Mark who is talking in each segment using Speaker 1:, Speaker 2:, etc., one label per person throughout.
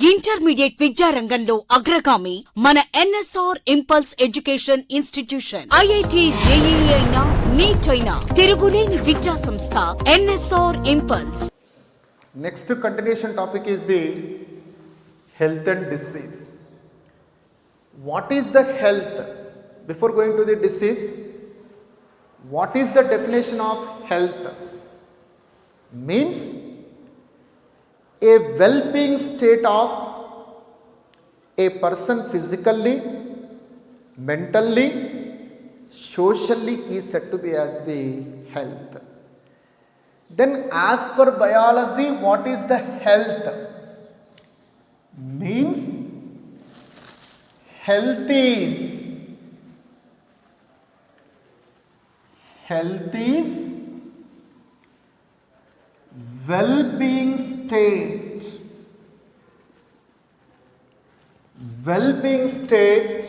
Speaker 1: Intermediate విద్యారంగంలో అగ్రగామి మన NSR impulse education institution. IIT, JEE అయినా, నీట్ అయినా తిరుగులేని విద్యా సంస్థ NSR impulse.
Speaker 2: Next continuation topic is the health and disease. What is the health? Before going to the disease, what is the definition of health? Means a well-being state of a person physically, mentally, socially is said to be as the health. Then as per biology, what is the health? Means health is well-being state. Well-being state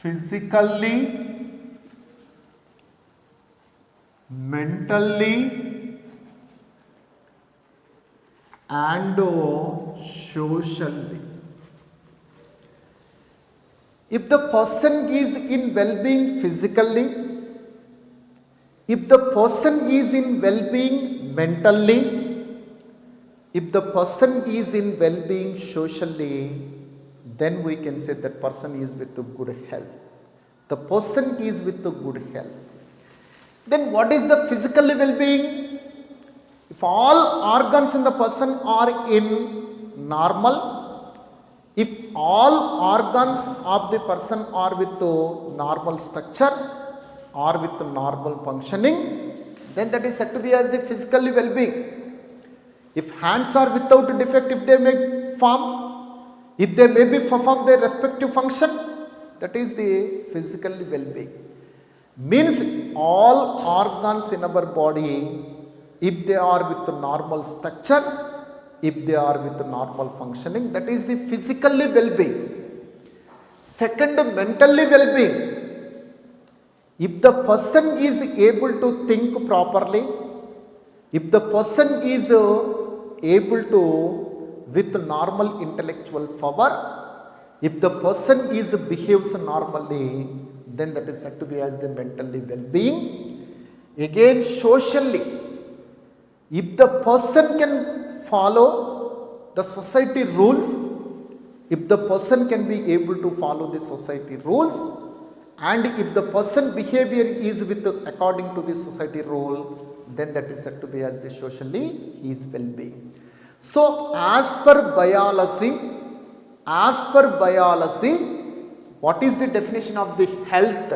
Speaker 2: physically, mentally and socially. If the person is in well-being physically, if the person is in well-being mentally, if the person is in well-being socially, then we can say that person is with good health. The person is with good health. Then what is the physical well-being? If all organs in the person are in normal, if all organs of the person are with normal structure or with normal functioning, then that is said to be as the physical well-being. If hands are without defect, if they may form, if they may be perform their respective function, that is the physical well-being. Means all organs in our body, if they are with normal structure, if they are with normal functioning, that is the physically well-being. Second, mentally well-being. If the person is able to think properly, if the person is able to with normal intellectual power, if the person is behaves normally, then that is said to be as the mentally well-being. Again, socially, if the person can follow the society rules, if the person can be able to follow the society rules, and if the person behavior is with according to the society rule, then that is said to be as the socially his well-being. So as per biology, what is the definition of the health?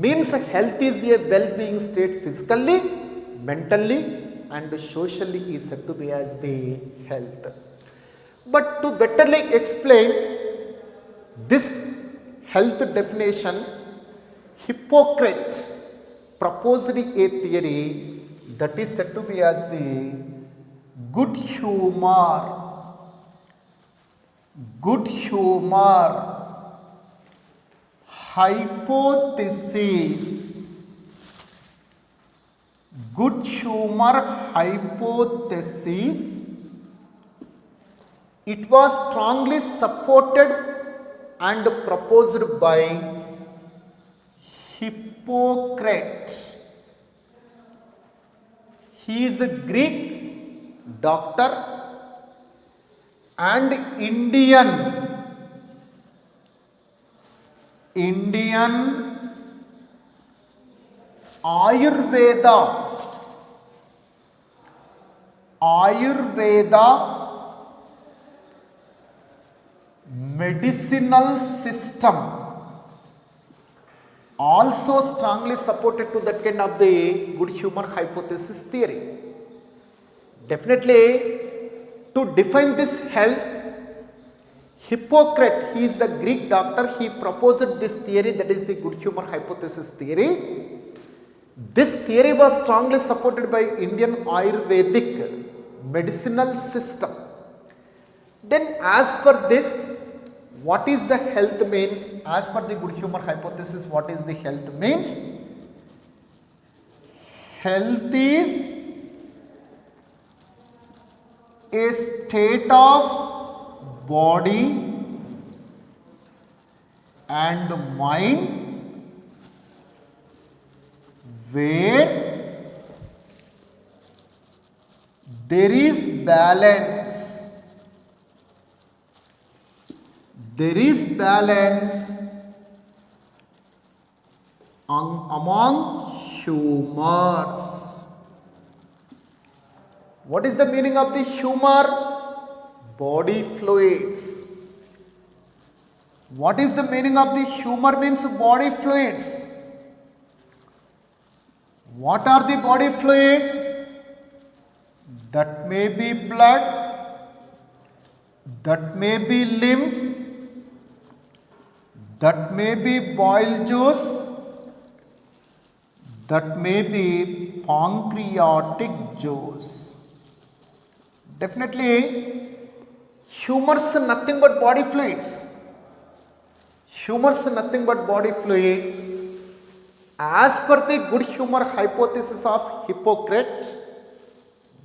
Speaker 2: Means health is a well-being state physically, mentally and socially is said to be as the health. But to betterly explain this health definition, Hippocrates proposed a theory that is said to be as the good humor hypothesis. Good humor hypothesis. It was strongly supported and proposed by Hippocrates. He is a Greek doctor and Indian Ayurveda medicinal system also strongly supported to that kind of the good humor hypothesis theory. Definitely, to define this health, Hippocrates, he is the Greek doctor, he proposed this theory, that is the good humor hypothesis theory. This theory was strongly supported by Indian Ayurvedic medicinal system. Then as per this, what is the health means? As per the good humor hypothesis, what is the health means? Health is a state of body and mind where there is balance. There is balance among humors. What is the meaning of the humor? Body fluids. What is the meaning of the humor means body fluids? What are the body fluid? That may be blood, that may be lymph, that may be bile juice, that may be pancreatic juice. Definitely, humors nothing but body fluids. Humors nothing but body fluid. As per the good humor hypothesis of Hippocrates,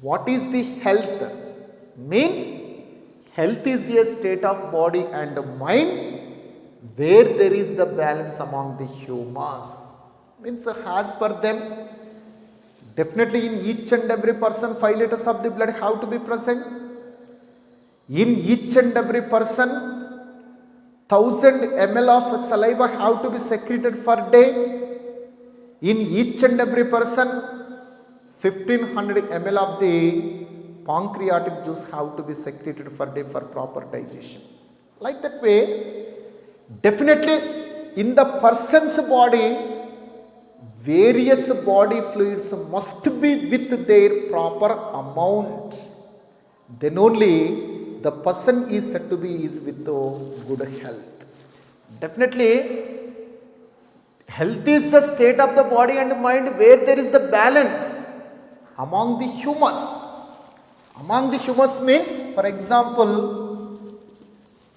Speaker 2: what is the health? Means health is a state of body and mind where there is the balance among the humors. Means as per them, definitely in each and every person 5 liters of the blood have to be present. In each and every person 1000 ml of saliva have to be secreted per day. In each and every person 1500 ml of the pancreatic juice have to be secreted per day for proper digestion. Like that way, definitely in the person's body, various body fluids must be with their proper amount. Then only the person is said to be is with good health. Definitely, health is the state of the body and mind where there is the balance among the humors. Among the humors means, for example,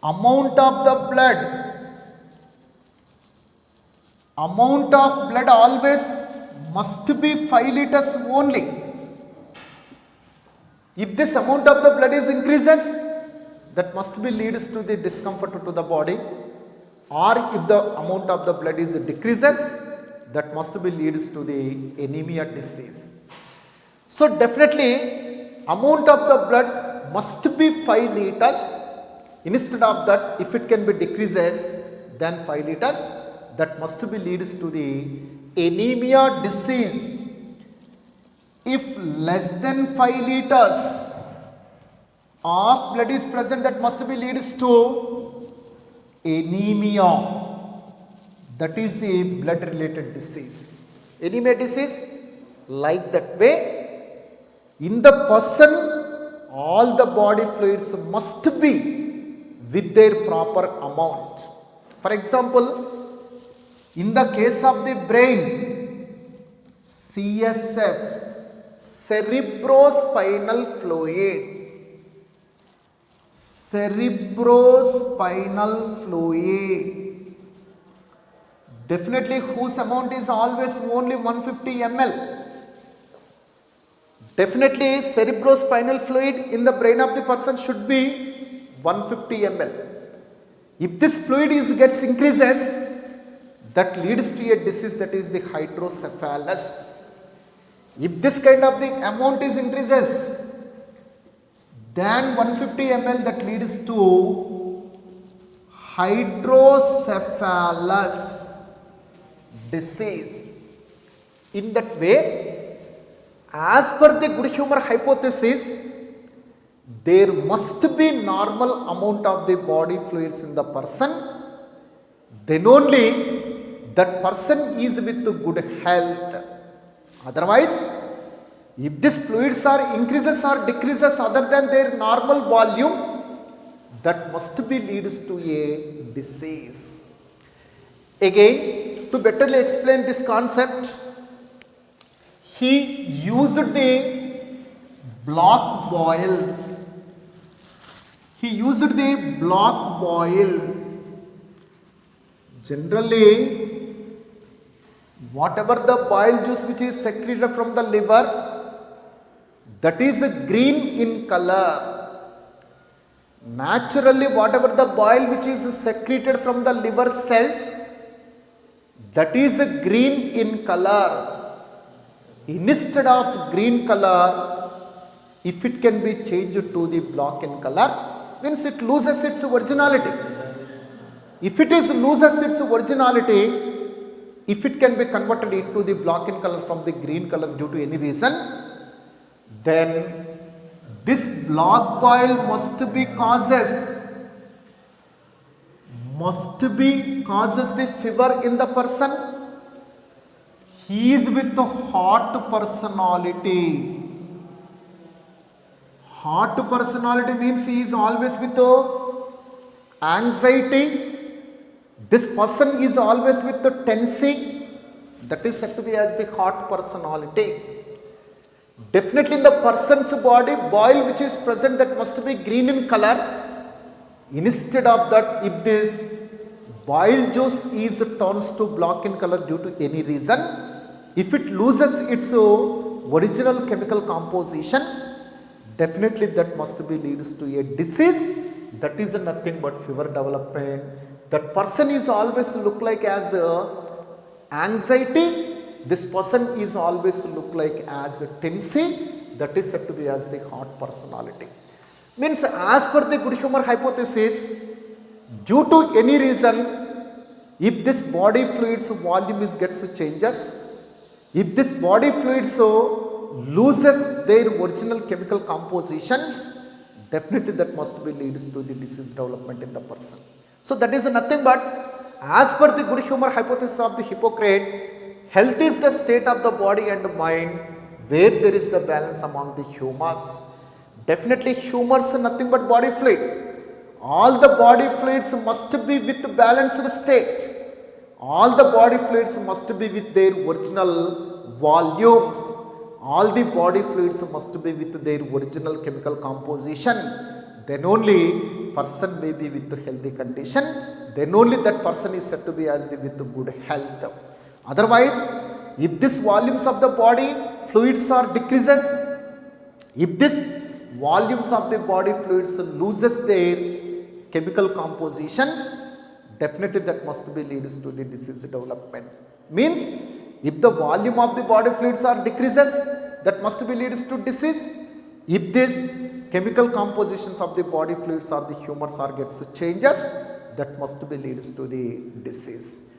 Speaker 2: amount of the blood. Amount of blood always must be 5 liters only. If this amount of the blood is increases, that must be leads to the discomfort to the body, or if the amount of the blood is decreases, that must be leads to the anemia disease. So definitely amount of the blood must be 5 liters. Instead of that, if it can be decreases than 5 liters, that must be leads to the anemia disease. If less than 5 liters of blood is present, that must be leads to anemia. That is the blood related disease. Anemia disease, like that way, in the person, all the body fluids must be with their proper amount. For example, in the case of the brain, CSF, cerebrospinal fluid. Cerebrospinal fluid. Definitely whose amount is always only 150 ml. Definitely cerebrospinal fluid in the brain of the person should be 150 ml. If this fluid gets increases, that leads to a disease, that is the hydrocephalus. If this kind of the amount is increases than 150 ml, that leads to hydrocephalus disease. In that way, as per the good humor hypothesis, there must be normal amount of the body fluids in the person. Then only that person is with good health. Otherwise, if these fluids are increases or decreases other than their normal volume, that must be leads to a disease. Again, to betterly explain this concept, he used the block boil. He used the block boil. Generally, whatever the bile juice which is secreted from the liver, that is green in color. Naturally, whatever the bile which is secreted from the liver cells, that is green in color. Instead of green color, if it can be changed to the black in color, means it loses its originality. If it is loses its originality, if it can be converted into the black in color from the green color due to any reason, then this black bile must be causes the fever in the person. He is with a hot personality. Hot personality means he is always with anxiety. This person is always with the tensing. That is said to be as the hot personality. Definitely in the person's body, bile which is present, that must be green in color. Instead of that, if this bile juice is turns to black in color due to any reason, if it loses its original chemical composition, definitely that must be leads to a disease. That is nothing but fever development. That person is always look like as anxiety. This person is always look like as tensing. That is said to be as the hot personality. Means as per the good humor hypothesis, due to any reason, if this body fluids volume gets changes, if this body fluids loses their original chemical compositions, definitely that must be leads to the disease development in the person. So that is nothing but as per the good humor hypothesis of the Hippocrates, health is the state of the body and mind where there is the balance among the humours. Definitely humours nothing but body fluid. All the body fluids must be with balanced state. All the body fluids must be with their original volumes. All the body fluids must be with their original chemical composition. Then only person may be with healthy condition. Then only that person is said to be as the with good health. Otherwise, if this volumes of the body fluids are decreases, if this volumes of the body fluids loses their chemical compositions, definitely that must be leads to the disease development. Means if the volume of the body fluids are decreases, that must be leads to disease. If this chemical compositions of the body fluids or the humours are gets changes, that must be leads to the disease.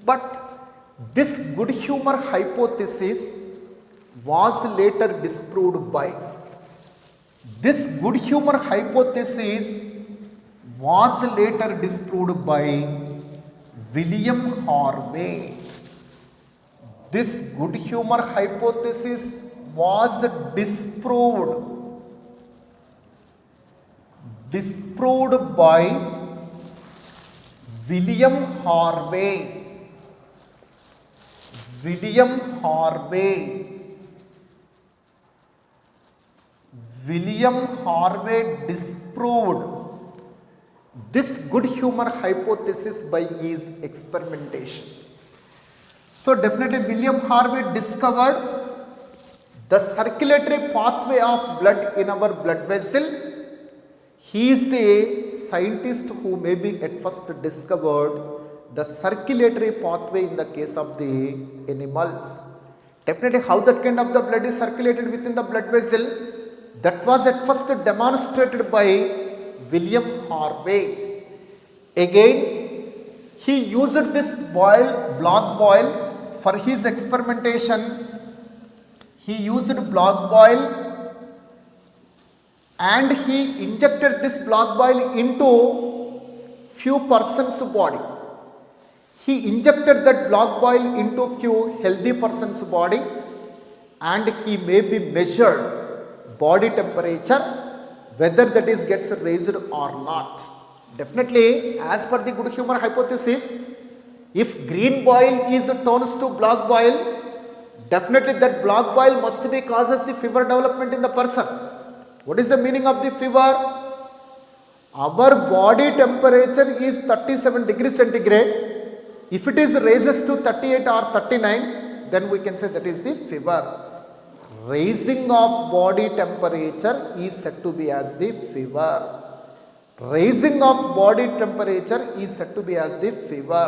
Speaker 2: But this good humor hypothesis was later disproved by. This good humor hypothesis was later disproved by William Harvey. This good humor hypothesis was disproved by William Harvey. William Harvey disproved this good humor hypothesis by his experimentation. So definitely William Harvey discovered the circulatory pathway of blood in our blood vessel. He is the scientist who maybe at first discovered the circulatory pathway in the case of the animals. Definitely how that kind of the blood is circulated within the blood vessel, that was at first demonstrated by William Harvey. Again, he used this black bile for his experimentation. He used black bile and he injected this black bile into few persons' body. He injected that black bile into few healthy persons' body and he may be measured body temperature, whether that is gets raised or not. Definitely, as per the good humor hypothesis, if green bile is turns to black bile, definitely that black bile must be causes the fever development in the person. What is the meaning of the fever? Our body temperature is 37 degrees centigrade. If it is raises to 38 or 39, then we can say that is the fever. Raising of body temperature is said to be as the fever. Raising of body temperature is said to be as the fever.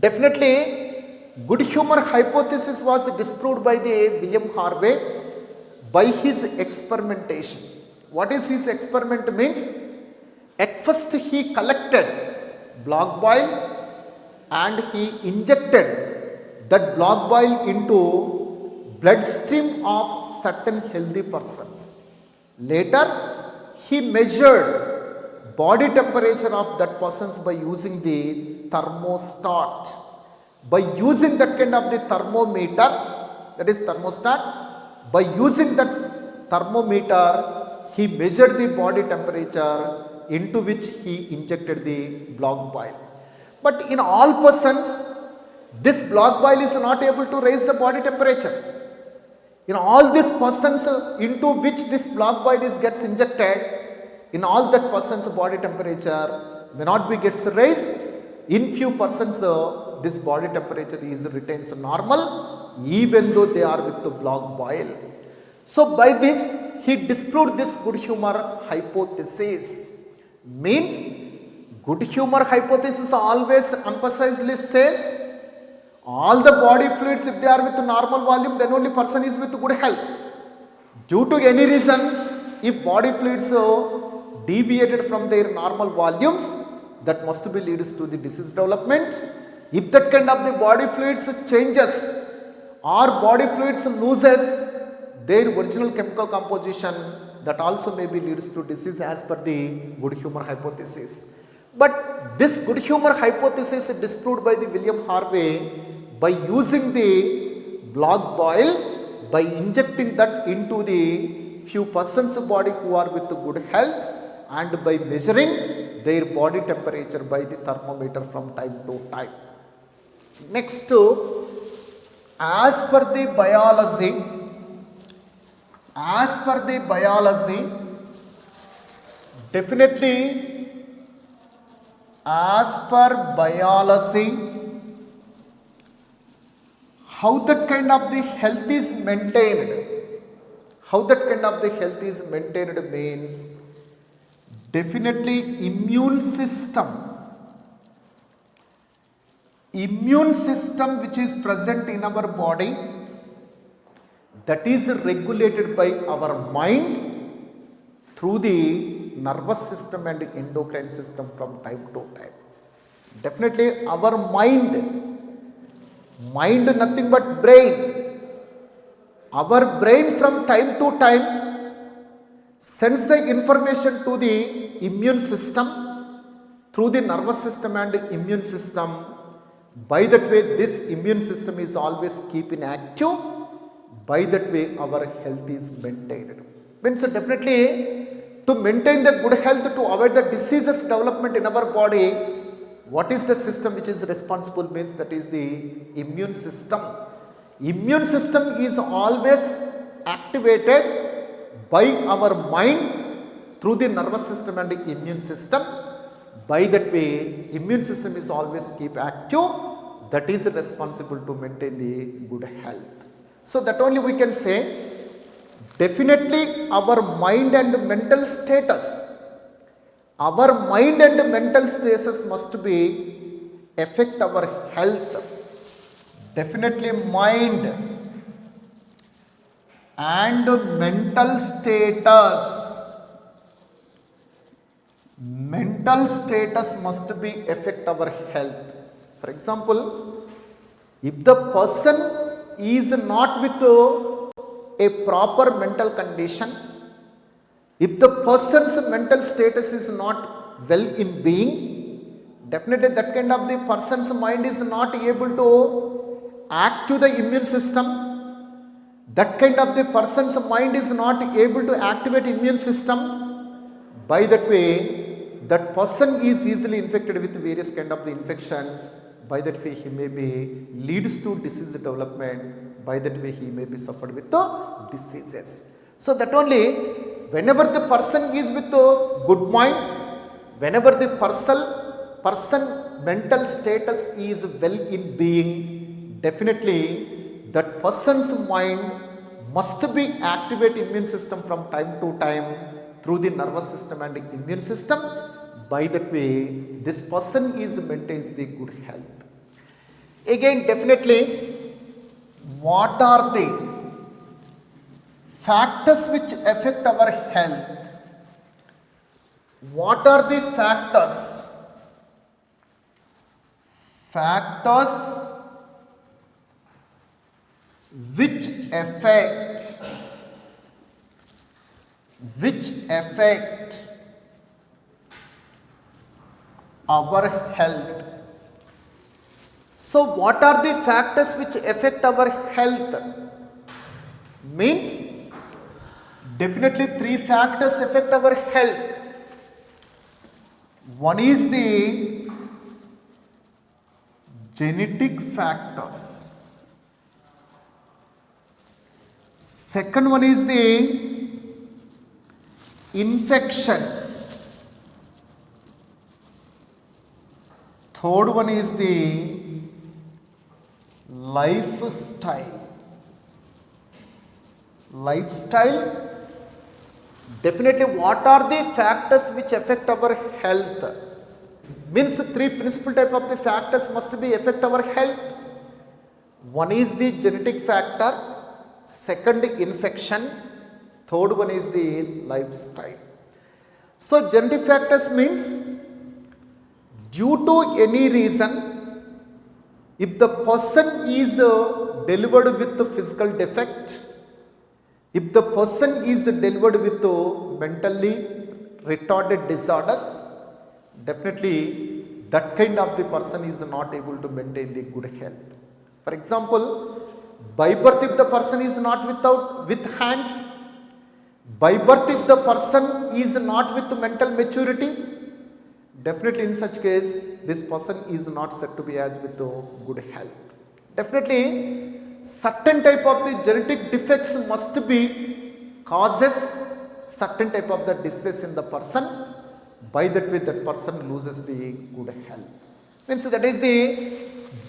Speaker 2: Definitely, good humor hypothesis was disproved by the William Harvey by his experimentation. What is his experiment means? At first he collected block bile and he injected that block bile into bloodstream of certain healthy persons. Later he measured body temperature of that persons by using the thermostat. By using that kind of the thermometer, that is thermostat, by using that thermometer he measured the body temperature into which he injected the block bile. But in all persons, this block bile is not able to raise the body temperature. In all these persons into which this block bile is gets injected, in all that persons body temperature may not be gets raised. In few persons this body temperature is retains normal even though they are with the block bile. So by this he disproved this good humor hypothesis. Means good humor hypothesis always emphasizes says all the body fluids, if they are with normal volume, then only person is with good health. Due to any reason, if body fluids deviated from their normal volumes, that must be leads to the disease development. If that kind of the body fluids changes or body fluids loses their original chemical composition, that also maybe leads to disease as per the good humor hypothesis. But this good humor hypothesis is disproved by the William Harvey by using the block bile, by injecting that into the few persons body who are with good health and by measuring their body temperature by the thermometer from time to time. Next, as per the biology, definitely as per biology, how that kind of the health is maintained, means definitely immune system which is present in our body, that is regulated by our mind through the nervous system and endocrine system from time to time. Definitely our mind nothing but brain. Our brain from time to time sends the information to the immune system through the nervous system and immune system. By that way this immune system is always keeping active. By that way our health is maintained. Means definitely to maintain the good health, to avoid the diseases development in our body, what is the system which is responsible means that is the immune system. Immune system is always activated by our mind through the nervous system and the immune system. By that way immune system is always keep active, that is responsible to maintain the good health. So that only we can say definitely our mind and mental status, must be affect our health. Definitely mind and mental status must be affect our health. For example, if the person is not with a proper mental condition, if the person's mental status is not well in being, definitely that kind of the person's mind is not able to act to the immune system. That kind of the person's mind is not able to activate immune system. By that way that person is easily infected with various kind of the infections. By that way he may be leads to disease development. By that way he may be suffered with the diseases. So that only whenever the person is with a good mind, whenever the person mental status is well in being, definitely that person's mind must be activate immune system from time to time through the nervous system and immune system. By that way, this person is maintains the good health. Again, definitely, what are the factors which affect our health? What are the factors? Factors which affect our health. So what are the factors which affect our health? Means definitely three factors affect our health. One is the genetic factors. Second one is the infections. Third one is the lifestyle. Definitely, what are the factors which affect our health? Means three principal type of the factors must be affect our health. One is the genetic factor, second infection, third one is the lifestyle. So genetic factors means due to any reason, if the person is delivered with a physical defect, if the person is delivered with mentally retarded disorders, definitely that kind of the person is not able to maintain the good health. For example, by birth if the person is not with hands, by birth if the person is not with mental maturity, definitely in such case this person is not said to be as with good health. Definitely certain type of the genetic defects must be causes certain type of the disease in the person. By that way that person loses the good health. Means that is the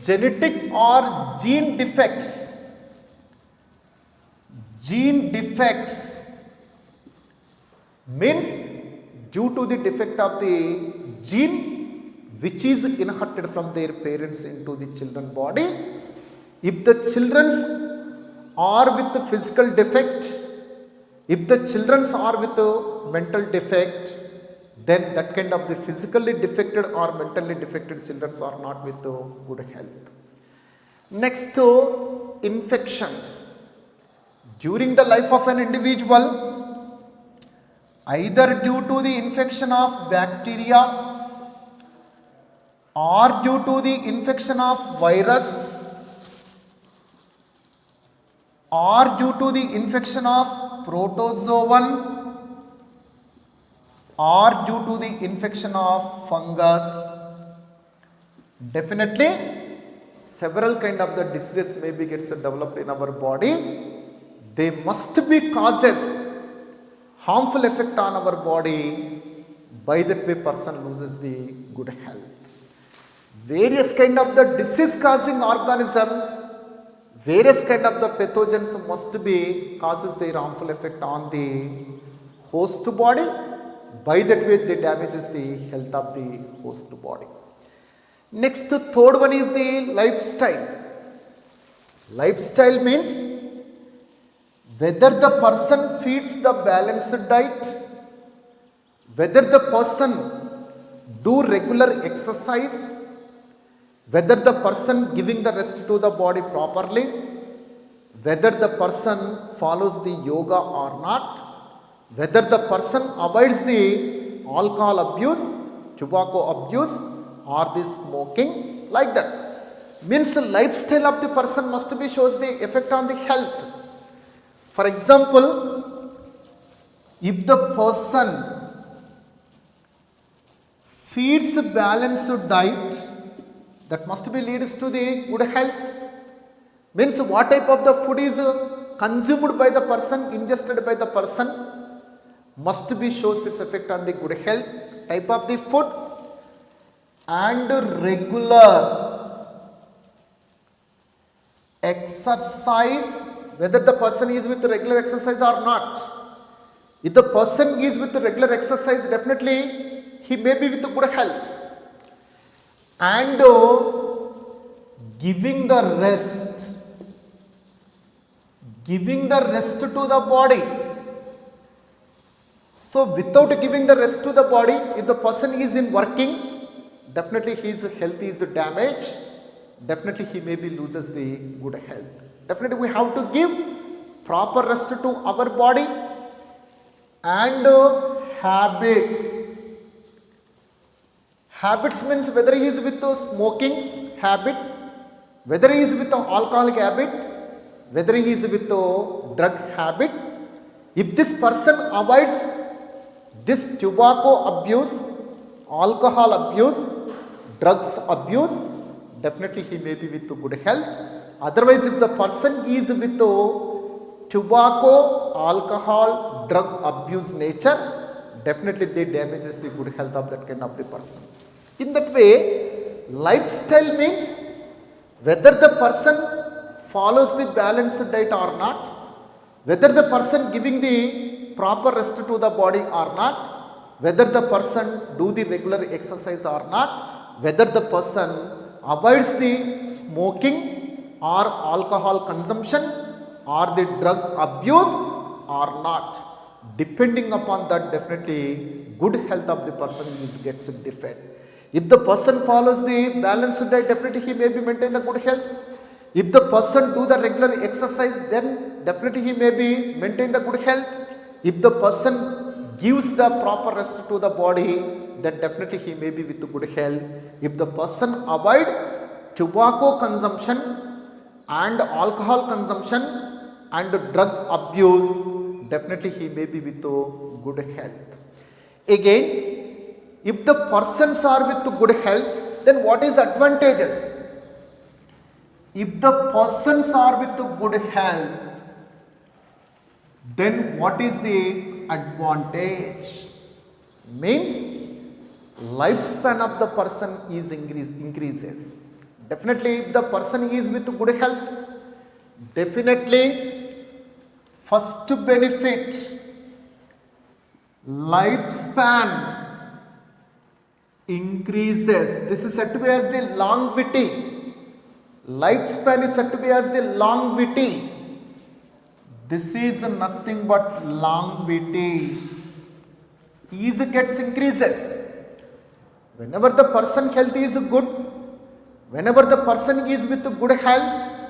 Speaker 2: genetic or gene defects. Gene defects means due to the defect of the gene which is inherited from their parents into the children body. If the children are with the physical defect, if the children are with a mental defect, then that kind of the physically defected or mentally defected children are not with good health. Next to infections. During the life of an individual, either due to the infection of bacteria or due to the infection of virus or due to the infection of protozoan or due to the infection of fungus, definitely several kind of the diseases may be gets developed in our body. They must be causes harmful effect on our body. By that way person loses the good health. Various kind of the disease causing organisms, various kind of the pathogens must be causes their harmful effect on the host body. By that way they damages the health of the host body. Next, the third one is the lifestyle. Lifestyle means whether the person feeds the balanced diet, whether the person do regular exercise, whether the person giving the rest to the body properly, whether the person follows the yoga or not, whether the person avoids the alcohol abuse, tobacco abuse or the smoking, like that. Means the lifestyle of the person must be shows the effect on the health. For example, if the person feeds a balanced diet, that must be leads to the good health. Means what type of the food is consumed by the person, ingested by the person, must be shows its effect on the good health. Type of the food and regular exercise, whether the person is with regular exercise or not. If the person is with regular exercise, definitely he may be with good health. And giving the rest to the body. So without giving the rest to the body, if the person is in working, definitely his health is damaged. Definitely he maybe loses the good health. Definitely we have to give proper rest to our body. And habits. Habits means whether he is with a smoking habit, whether he is with an alcoholic habit, whether he is with a drug habit. If this person avoids this tobacco abuse, alcohol abuse, drugs abuse, definitely he may be with good health. Otherwise, if the person is with tobacco, alcohol, drug abuse nature, definitely they damages the good health of that kind of the person. In that way, lifestyle means whether the person follows the balanced diet or not, whether the person giving the proper rest to the body or not, whether the person do the regular exercise or not, whether the person avoids the smoking or alcohol consumption or the drug abuse or not. Depending upon that, definitely good health of the person gets defended. If the person follows the balanced diet, definitely he may be maintain the good health. If the person do the regular exercise, then definitely he may be maintain the good health. If the person gives the proper rest to the body, then definitely he may be with good health. If the person avoid tobacco consumption and alcohol consumption and drug abuse, definitely he may be with good health. Again, if the persons are with good health, then what is advantages? If the persons are with good health, then what is the advantage? Means lifespan of the person is increases. Definitely if the person is with good health, definitely first benefit, lifespan increases. This is said to be as the longevity. Lifespan is said to be as the longevity. This is nothing but longevity. Ease gets increases. Whenever the person health is good, whenever the person is with good health,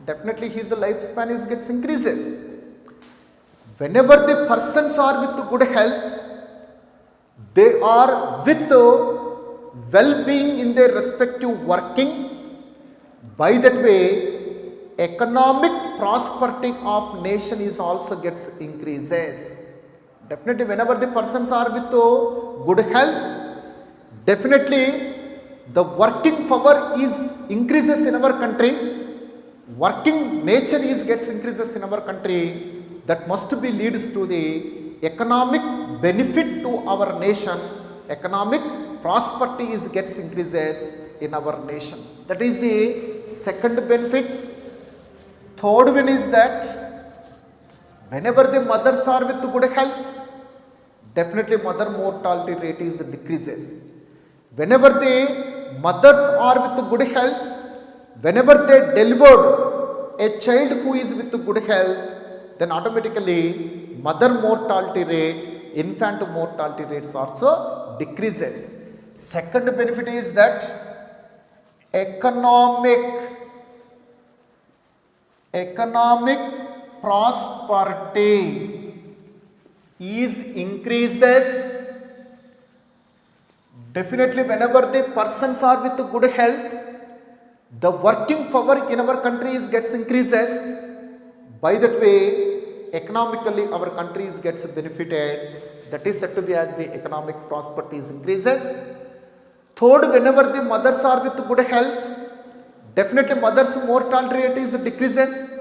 Speaker 2: definitely his lifespan gets increases. Whenever the persons are with good health, they are with well-being in their respective working. By that way, economic prosperity of nation is also gets increases. Definitely whenever the persons are with good health, definitely the working power is increases in our country. Working nature gets increases in our country. That must be leads to the economic benefit to our nation. Economic prosperity gets increases in our nation. That is the second benefit. Third one is that whenever the mothers are with good health, definitely mother mortality rate decreases. Whenever the mothers are with good health, whenever they delivered a child who is with good health, then automatically mother mortality rate, infant mortality rates also decreases. Second benefit is that economic prosperity increases. Definitely whenever the persons are with good health, the working power in our country gets increases. By that way, economically our country gets benefited. That is said to be as the economic prosperity increases. Third, whenever the mothers are with good health, definitely mother's mortality rate decreases.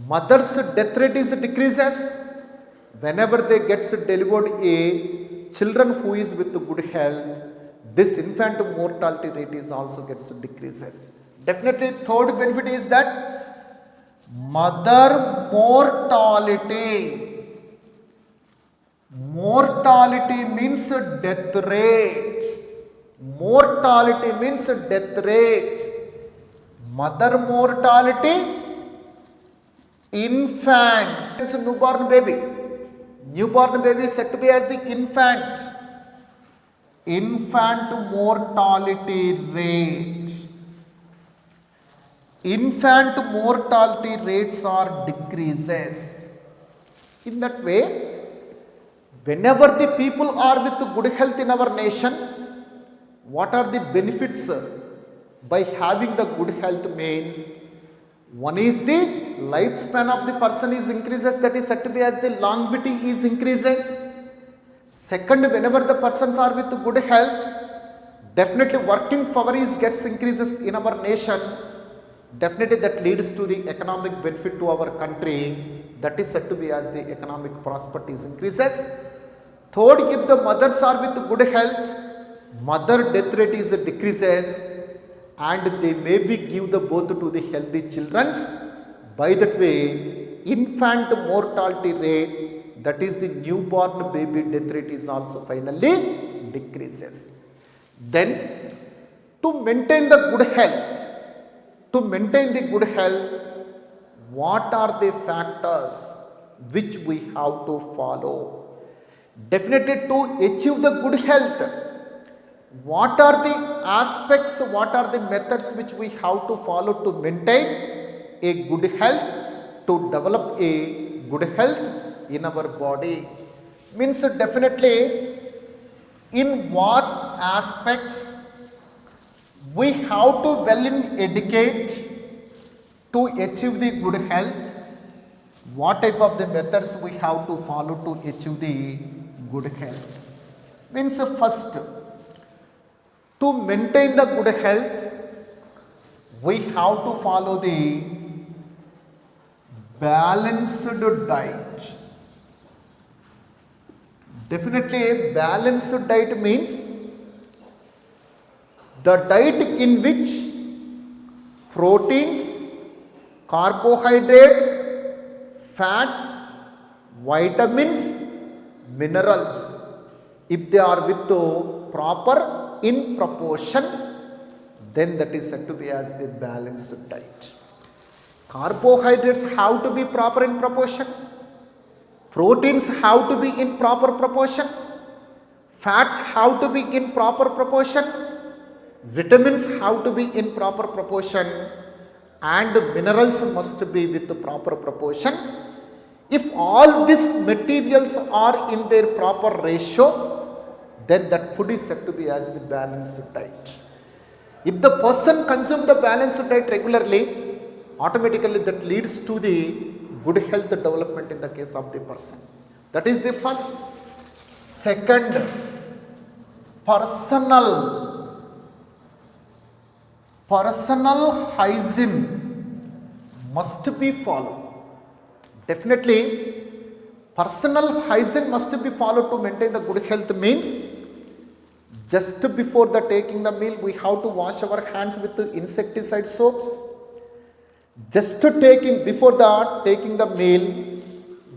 Speaker 2: Mother's death rate decreases. Whenever they gets delivered a children who is with good health, this infant mortality rate also gets decreases. Definitely third benefit is that mother mortality Mortality means death rate. Mortality means death rate. Mother mortality, infant. It's a newborn baby. Newborn baby is said to be as the infant. Infant mortality rate. Infant mortality rates are decreases. In that way, whenever the people are with good health in our nation, what are the benefits by having the good health means? One is the lifespan of the person is increases, that is said to be as the longevity is increases. Second, whenever the persons are with good health, definitely working power is gets increases in our nation. Definitely that leads to the economic benefit to our country, that is said to be as the economic prosperity increases. Third, if the mothers are with good health, mother death rate is decreases and they may be give the birth to the healthy children. By that way, infant mortality rate, that is the newborn baby death rate is also finally decreases. Then to maintain the good health, what are the factors which we have to follow? Definitely to achieve the good health, what are the aspects, what are the methods which we have to follow to maintain a good health, to develop a good health in our body? Means definitely in what aspects we have to well educate to achieve the good health, what type of the methods we have to follow to achieve the good health. Means first, to maintain the good health, we have to follow the balanced diet. Definitely a balanced diet means the diet in which proteins, carbohydrates, fats, vitamins, minerals, if they are with the proper in proportion, then that is said to be as the balanced diet. Carbohydrates have to be proper in proportion, proteins have to be in proper proportion, fats have to be in proper proportion, vitamins have to be in proper proportion, and minerals must be with the proper proportion. If all these materials are in their proper ratio, then that food is said to be as the balanced diet. If the person consumes the balanced diet regularly, automatically that leads to the good health development in the case of the person. That is the first. Second, personal hygiene must be followed. Definitely, personal hygiene must be followed to maintain the good health means just before the taking the meal, we have to wash our hands with the insecticide soaps. Just before that taking the meal,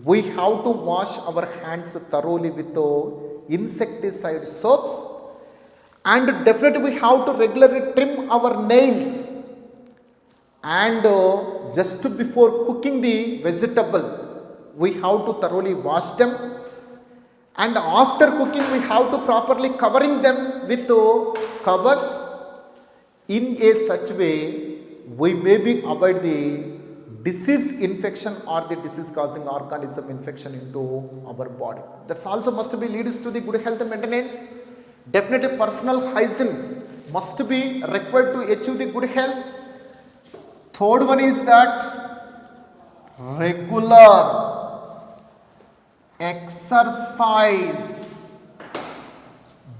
Speaker 2: we have to wash our hands thoroughly with the insecticide soaps. And definitely we have to regularly trim our nails, and just before cooking the vegetable, we have to thoroughly wash them, and after cooking we have to properly covering them with covers. In a such way, we may be avoid the disease infection or the disease causing organism infection into our body. That's also must be leads to the good health maintenance. Definitely personal hygiene must be required to achieve the good health. Third one is that regular exercise.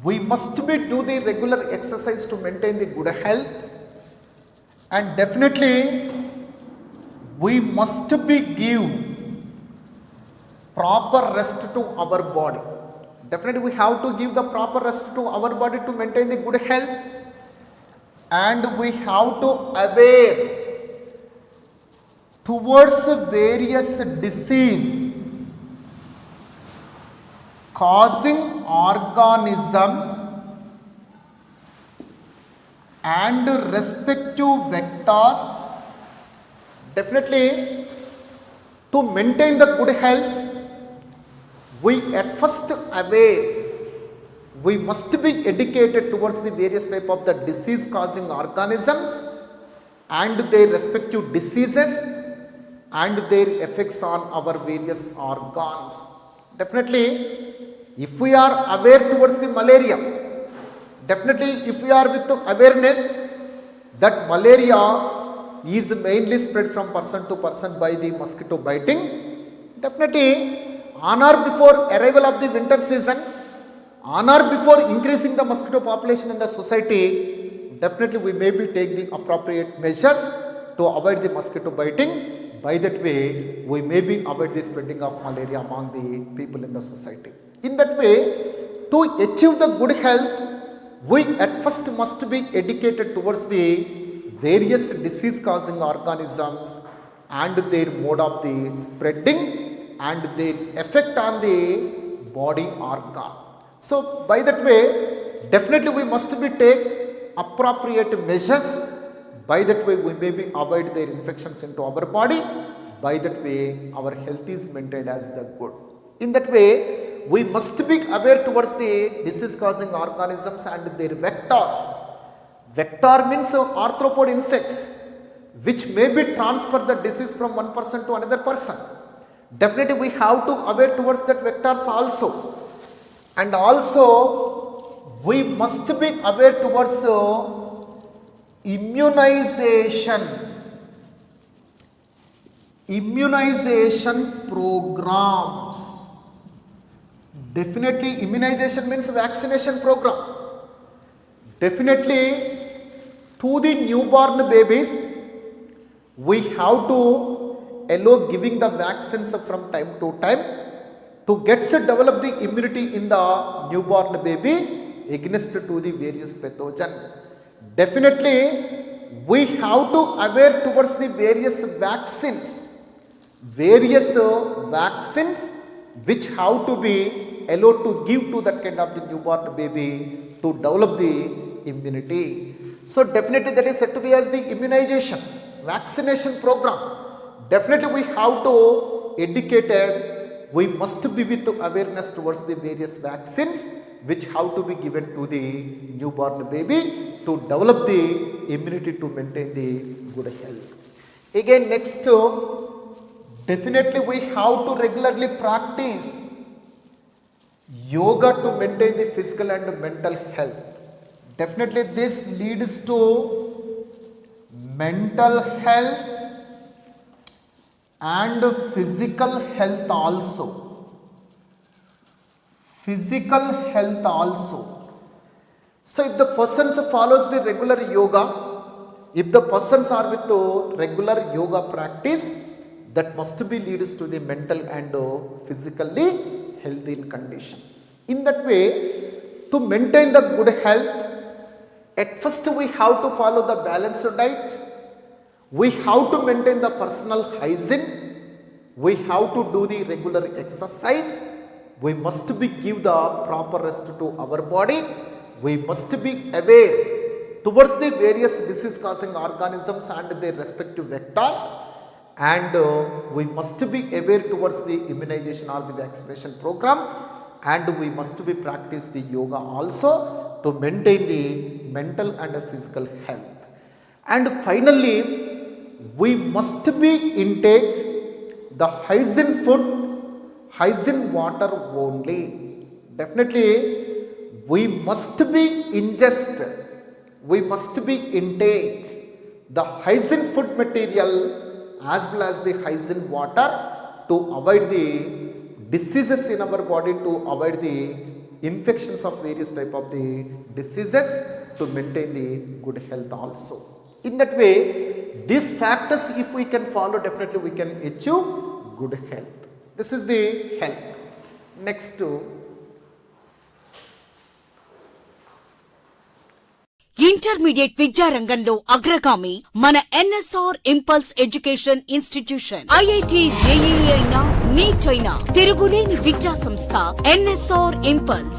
Speaker 2: We must be do the regular exercise to maintain the good health, and definitely we must be give proper rest to our body. Definitely we have to give the proper rest to our body to maintain the good health, and we have to aware towards various disease causing organisms and respective vectors. Definitely, to maintain the good health, we at first aware, we must be educated towards the various type of the disease causing organisms and their respective diseases and their effects on our various organs. Definitely, if we are aware towards the malaria, definitely if we are with awareness that malaria is mainly spread from person to person by the mosquito biting, definitely on or before arrival of the winter season, on or before increasing the mosquito population in the society, definitely we may be take the appropriate measures to avoid the mosquito biting. By that way, we may be avoid the spreading of malaria among the people in the society. In that way, to achieve the good health, we at first must be educated towards the various disease causing organisms and their mode of the spreading and their effect on the body organ. So by that way, definitely we must be take appropriate measures. By that way, we may be avoid their infections into our body. By that way, our health is maintained as the good. In that way, we must be aware towards the disease causing organisms and their vectors. Vector means arthropod insects, which may be transfer the disease from one person to another person. Definitely we have to aware towards that vectors also. And also we must be aware towards immunization programs. Definitely immunization means vaccination program. Definitely to the newborn babies, we have to allow giving the vaccines from time to time to get to develop the immunity in the newborn baby against to the various pathogen. Definitely, we have to aware towards the various vaccines which have to be allowed to give to that kind of the newborn baby to develop the immunity. So definitely that is said to be as the immunization, vaccination program. Definitely we have to educated, we must be with awareness towards the various vaccines which have to be given to the newborn baby to develop the immunity to maintain the good health. Again next, definitely we have to regularly practice yoga to maintain the physical and mental health. Definitely this leads to mental health and physical health also. Physical health also. So if the persons follows the regular yoga, if the persons are with the regular yoga practice, that must be leads to the mental and physically healthy condition. In that way, to maintain the good health, at first we have to follow the balanced diet. We have to maintain the personal hygiene. We have to do the regular exercise. We must be give the proper rest to our body. We must be aware towards the various disease causing organisms and their respective vectors. And we must be aware towards the immunization or the vaccination program. And we must be practice the yoga also to maintain the mental and physical health. And finally, we must be intake the hygiene food, hygiene water only. Definitely, we must be ingest, we must be intake the hygiene food material as well as the hygiene water to avoid the diseases in our body, to avoid the infections of various type of the diseases, to maintain the good health also. In that way, these factors if we can follow, definitely we can achieve good health. This is the health. Next,
Speaker 1: intermediate విద్యారంగంలో అగ్రగామి మన NSR impulse education institution. IIT JEE అయినా neat అయినా తిరుగులేని విద్యా సంస్థ NSR impulse.